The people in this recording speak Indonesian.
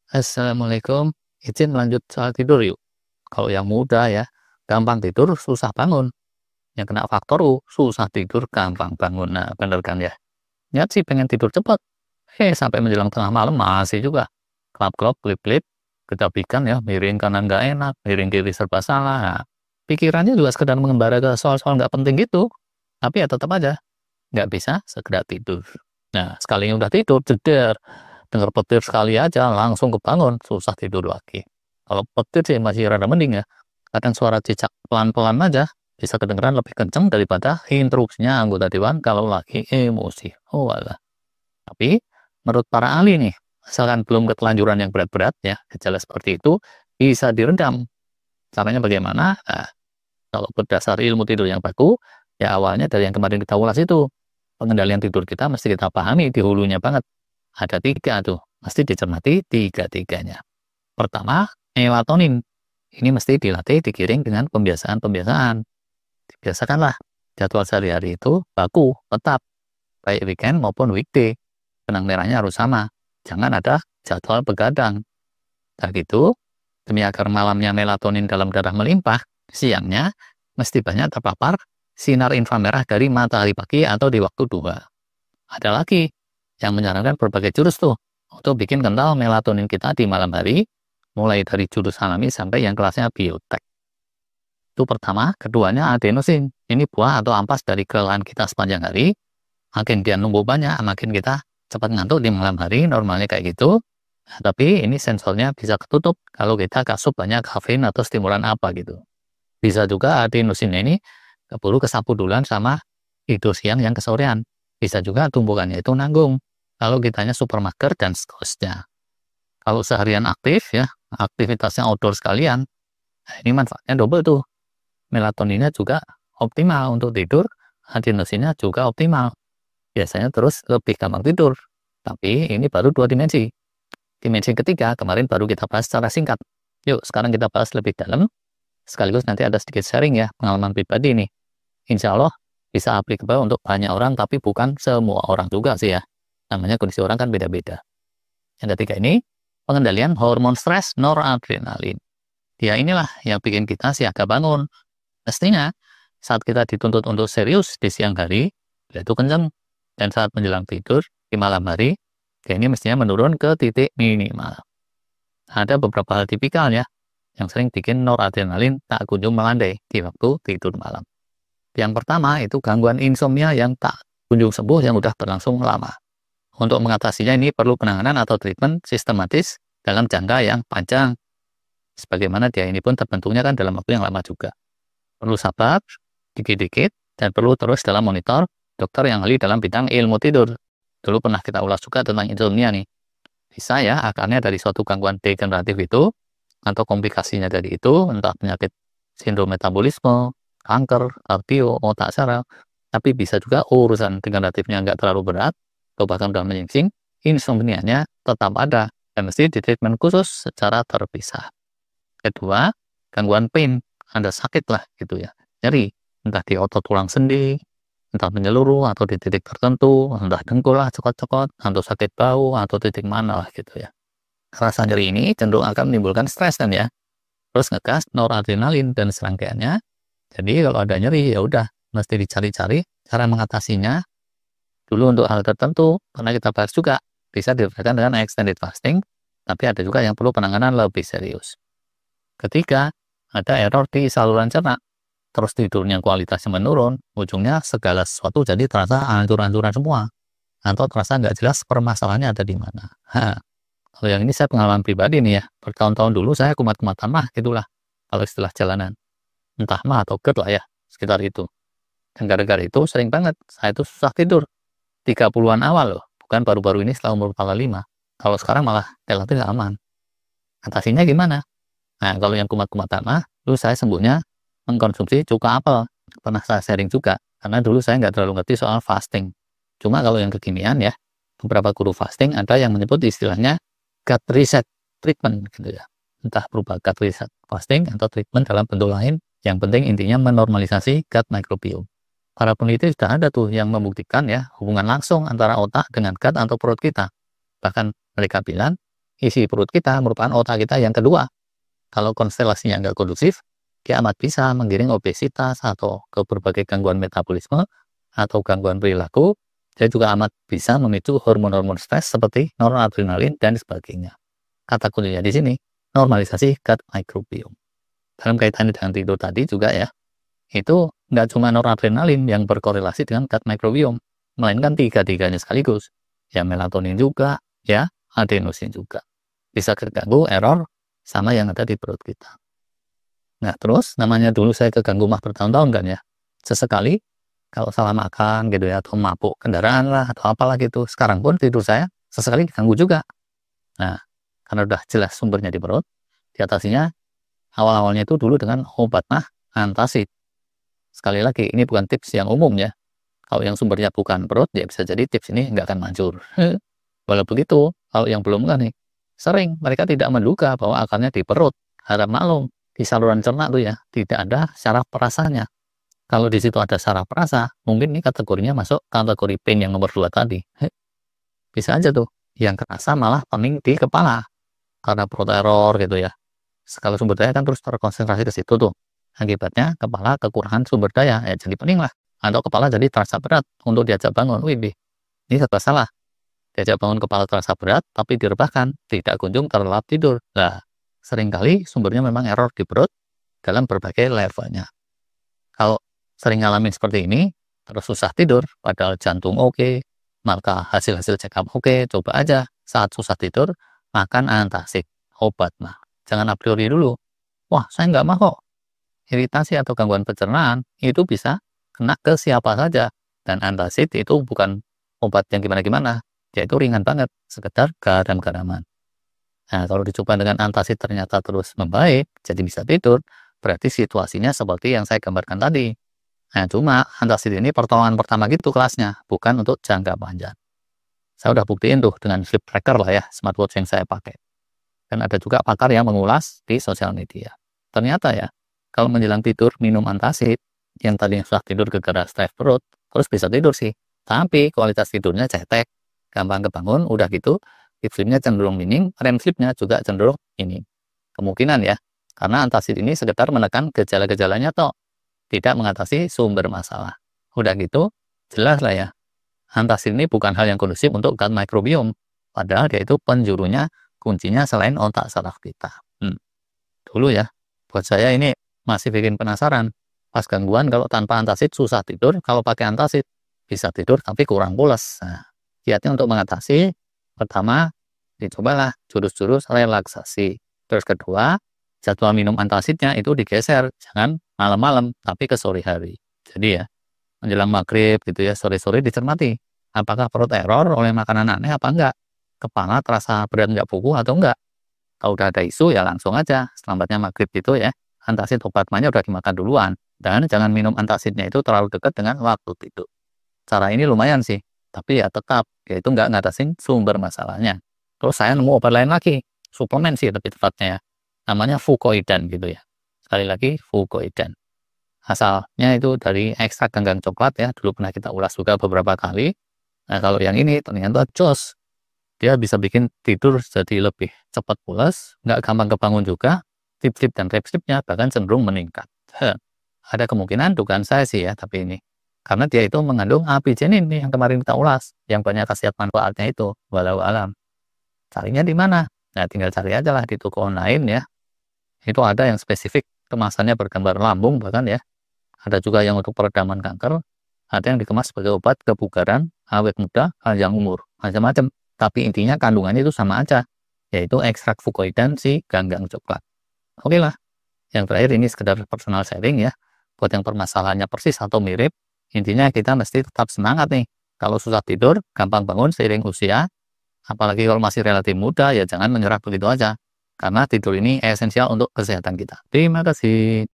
Assalamualaikum, izin lanjut soal tidur yuk. Kalau yang muda ya, gampang tidur, susah bangun. Yang kena faktor U, susah tidur, gampang bangun. Nah, bener kan ya? Niat sih pengen tidur cepat. Sampai menjelang tengah malam masih juga. Kelap-kelop, klip-klip, kecapikan ya, miring kanan nggak enak, miring kiri serba salah. Nah, pikirannya juga sekedar mengembara ke soal-soal nggak penting gitu. Tapi ya tetap aja, nggak bisa segera tidur. Nah, sekali udah tidur, jeder. Dengar petir sekali aja langsung kebangun, susah tidur lagi. Kalau petir sih masih rada mending ya. Kadang suara cicak pelan-pelan aja bisa kedengeran lebih kenceng daripada interupsinya anggota dewan kalau lagi emosi. Oh alah. Tapi menurut para ahli nih, asalkan belum ketelanjuran yang berat-berat ya, gejala seperti itu bisa diredam. Caranya bagaimana? Nah, kalau berdasar ilmu tidur yang baku, ya awalnya dari yang kemarin kita ulas itu. Pengendalian tidur kita mesti kita pahami di hulunya banget. Ada 3 tuh, mesti dicermati tiga-tiganya. Pertama, melatonin. Ini mesti dilatih digiring dengan pembiasaan-pembiasaan. Biasakanlah jadwal sehari-hari itu baku, tetap, baik weekend maupun weekday. Benang merahnya harus sama, jangan ada jadwal begadang. Dan gitu, demi agar malamnya melatonin dalam darah melimpah, siangnya mesti banyak terpapar sinar inframerah dari matahari pagi atau di waktu duha. Ada lagi yang menyarankan berbagai jurus tuh untuk bikin kental melatonin kita di malam hari, mulai dari jurus alami sampai yang kelasnya biotek. Itu pertama, keduanya adenosin. Ini buah atau ampas dari kelelahan kita sepanjang hari. Makin dia numbuh banyak, makin kita cepat ngantuk di malam hari, normalnya kayak gitu. Nah, tapi ini sensornya bisa ketutup kalau kita kasup banyak kafein atau stimulan apa gitu. Bisa juga adenosin ini keburu kesapu duluan sama tidur siang yang kesorean. Bisa juga tumbukannya itu nanggung kalau kitanya super mager dan seterusnya. Kalau seharian aktif ya, aktivitasnya outdoor sekalian, nah ini manfaatnya double tuh. Melatoninnya juga optimal untuk tidur, adenosinnya juga optimal. Biasanya terus lebih gampang tidur. Tapi ini baru 2 dimensi. Dimensi ketiga kemarin baru kita bahas secara singkat. Yuk sekarang kita bahas lebih dalam, sekaligus nanti ada sedikit sharing ya, pengalaman pribadi nih. Insya Allah bisa applicable untuk banyak orang, tapi bukan semua orang juga sih ya. Namanya kondisi orang kan beda-beda. Yang ketiga ini, pengendalian hormon stres noradrenalin. Dia inilah yang bikin kita siaga bangun. Mestinya, saat kita dituntut untuk serius di siang hari, yaitu kencang. Dan saat menjelang tidur, di malam hari, dia ini mestinya menurun ke titik minimal. Ada beberapa hal tipikal ya, yang sering bikin noradrenalin tak kunjung melandai di waktu tidur malam. Yang pertama itu gangguan insomnia yang tak kunjung sembuh yang udah berlangsung lama. Untuk mengatasinya ini perlu penanganan atau treatment sistematis dalam jangka yang panjang. Sebagaimana dia ini pun terbentuknya kan dalam waktu yang lama juga. Perlu sabar, dikit-dikit, dan perlu terus dalam monitor dokter yang ahli dalam bidang ilmu tidur. Dulu pernah kita ulas juga tentang insomnia nih. Bisa ya akarnya dari suatu gangguan degeneratif itu, atau komplikasinya dari itu, entah penyakit sindrom metabolisme, kanker, kardio, otak saraf, tapi bisa juga urusan degeneratifnya nggak terlalu berat, atau bahkan udah menyingsing, insomnia-nya tetap ada, dan mesti di treatment khusus secara terpisah. Kedua, gangguan pain, ada sakit lah gitu ya, nyeri, entah di otot tulang sendi, entah menyeluruh atau di titik tertentu, entah dengkul lah, cokot-cokot, atau sakit bau, atau titik mana lah gitu ya. Rasa nyeri ini cenderung akan menimbulkan stres kan ya, terus ngegas noradrenalin dan serangkaiannya. Jadi kalau ada nyeri ya udah mesti dicari-cari cara mengatasinya dulu untuk hal tertentu. Karena kita bahas juga bisa dibedakan dengan extended fasting, tapi ada juga yang perlu penanganan lebih serius. Ketiga, ada error di saluran cerna. Terus tidurnya kualitasnya menurun, ujungnya segala sesuatu jadi terasa hancur-hancuran semua. Atau terasa nggak jelas permasalahannya ada di mana. Kalau yang ini saya pengalaman pribadi nih ya, bertahun-tahun dulu saya kumat-kumatan mah gitulah, kalau istilah jalanan. Entah mah atau GERD lah ya, sekitar itu. Dan gara-gara itu sering banget saya itu susah tidur. 30-an awal loh, bukan baru-baru ini setelah umur kepala 5. Kalau sekarang malah relatif aman. Atasinya gimana? Nah, kalau yang kumat-kumatan mah, dulu saya sembuhnya mengkonsumsi cuka apel. Pernah saya sharing juga, karena dulu saya nggak terlalu ngerti soal fasting. Cuma kalau yang kekinian ya, beberapa guru fasting ada yang menyebut istilahnya gut reset treatment gitu ya. Entah berupa gut reset fasting atau treatment dalam bentuk lain, yang penting intinya menormalisasi gut microbiome. Para peneliti sudah ada tuh yang membuktikan ya hubungan langsung antara otak dengan gut atau perut kita. Bahkan mereka bilang isi perut kita merupakan otak kita yang kedua. Kalau konstelasinya nggak kondusif, dia amat bisa menggiring obesitas atau ke berbagai gangguan metabolisme atau gangguan perilaku. Dia juga amat bisa memicu hormon-hormon stres seperti noradrenalin dan sebagainya. Kata kuncinya di sini, normalisasi gut microbiome. Dalam kaitannya dengan tidur tadi juga ya, itu nggak cuma noradrenalin yang berkorelasi dengan gut microbiome, melainkan tiga-tiganya sekaligus. Ya melatonin juga, ya adenosin juga. Bisa terganggu error sama yang ada di perut kita. Nah terus namanya dulu saya keganggu mah bertahun-tahun kan ya. Sesekali kalau salah makan gitu ya, atau mabuk kendaraan lah, atau apalah gitu. Sekarang pun tidur saya sesekali diganggu juga. Nah, karena udah jelas sumbernya di perut, diatasinya awal-awalnya itu dulu dengan obat mah antacid. Sekali lagi, ini bukan tips yang umum ya. Kalau yang sumbernya bukan perut, ya bisa jadi tips ini nggak akan manjur. Walau begitu, kalau yang belum kan nih, sering mereka tidak menduga bahwa akarnya di perut. Harap maklum, di saluran cerna tuh ya, tidak ada saraf perasanya. Kalau di situ ada saraf perasa, mungkin ini kategorinya masuk kategori pain yang nomor 2 tadi. Bisa aja tuh, yang kerasa malah pening di kepala. Karena perut error gitu ya. Kalau sumber daya kan terus terkonsentrasi ke situ tuh. Akibatnya kepala kekurangan sumber daya, ya jadi pening lah. Atau kepala jadi terasa berat untuk diajak bangun. Wih, ini serba salah. Diajak bangun kepala terasa berat, tapi direbahkan, tidak kunjung terlelap tidur. Nah, seringkali sumbernya memang error di perut dalam berbagai levelnya. Kalau sering ngalamin seperti ini, terus susah tidur, padahal jantung oke, maka hasil-hasil check up oke, coba aja saat susah tidur, makan antacid, obat mah. Jangan a priori dulu, wah saya nggak mah kok. Iritasi atau gangguan pencernaan itu bisa kena ke siapa saja. Dan antacid itu bukan obat yang gimana-gimana, yaitu ringan banget, sekedar garam-garaman. Nah, kalau dicoba dengan antacid ternyata terus membaik, jadi bisa tidur, berarti situasinya seperti yang saya gambarkan tadi. Nah, cuma antacid ini pertolongan pertama gitu kelasnya, bukan untuk jangka panjang. Saya udah buktiin tuh dengan sleep tracker lah ya, smartwatch yang saya pakai. Dan ada juga pakar yang mengulas di sosial media. Ternyata ya, kalau menjelang tidur minum antacid, yang tadinya susah tidur gara-gara stres perut, terus bisa tidur sih. Tapi kualitas tidurnya cetek, gampang kebangun, udah gitu, deep sleep-nya cenderung minim, REM sleep-nya juga cenderung minim. Kemungkinan ya, karena antacid ini sekedar menekan gejala-gejalanya toh, tidak mengatasi sumber masalah. Udah gitu, jelas lah ya, antacid ini bukan hal yang kondusif untuk gut microbiome, padahal dia itu penjurunya, kuncinya selain otak saraf kita. Dulu ya, buat saya ini masih bikin penasaran. Pas gangguan kalau tanpa antacid susah tidur, kalau pakai antacid bisa tidur tapi kurang pules. Nah, kiatnya untuk mengatasi, pertama, dicobalah jurus-jurus relaksasi. Terus kedua, jadwal minum antacidnya itu digeser, jangan malam-malam, tapi ke sore hari. Jadi ya, menjelang maghrib gitu ya, sore-sore dicermati. Apakah perut error oleh makanan aneh apa enggak? Kepala terasa berat enggak puguh atau enggak? Kalau udah ada isu ya langsung aja, selambatnya maghrib itu ya, antacid obat mahnya udah dimakan duluan. Dan jangan minum antacidnya itu terlalu dekat dengan waktu tidur. Cara ini lumayan sih, tapi ya tetap, yaitu nggak ngatasin sumber masalahnya. Terus saya nemu obat lain lagi, suplemen sih lebih tepatnya ya. Namanya fucoidan gitu ya. Sekali lagi, fucoidan. Asalnya itu dari ekstrak ganggang coklat ya, dulu pernah kita ulas juga beberapa kali. Nah kalau yang ini ternyata jos. Dia bisa bikin tidur jadi lebih cepat pulas, nggak gampang kebangun juga, deep sleep dan REM sleep-nya bahkan cenderung meningkat. Ada kemungkinan dugaan saya sih ya, tapi ini. Karena dia itu mengandung apigenin nih yang kemarin kita ulas, yang banyak khasiat manfaatnya itu, walau alam. Carinya di mana? Nah, tinggal cari aja lah di toko online ya. Itu ada yang spesifik, kemasannya bergambar lambung bahkan ya. Ada juga yang untuk peredaman kanker, ada yang dikemas sebagai obat kebugaran, awet muda, panjang umur, macam-macam. Tapi intinya kandungannya itu sama aja, yaitu ekstrak fucoidan si ganggang coklat. Oke lah, yang terakhir ini sekedar personal sharing ya. Buat yang permasalahannya persis atau mirip, intinya kita mesti tetap semangat nih. Kalau susah tidur, gampang bangun seiring usia, apalagi kalau masih relatif muda, ya jangan menyerah begitu aja. Karena tidur ini esensial untuk kesehatan kita. Terima kasih.